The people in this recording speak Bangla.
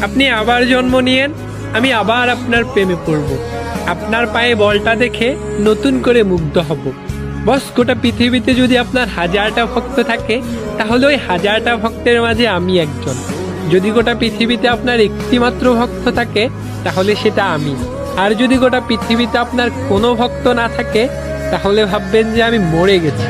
আপনি আবার জন্ম নিয়েন, আমি আবার আপনার প্রেমে পড়ব। আপনার পায়ে বলটা দেখে নতুন করে মুগ্ধ হব। বস, গোটা পৃথিবীতে যদি আপনার 1000টা ভক্ত থাকে, তাহলে ওই 1000টা ভক্তের মাঝে আমি একজন। যদি গোটা পৃথিবীতে আপনার একটি মাত্র ভক্ত থাকে, তাহলে সেটা আমি। আর যদি গোটা পৃথিবীতে আপনার কোনো ভক্ত না থাকে, তাহলে ভাববেন যে আমি মরে গেছি।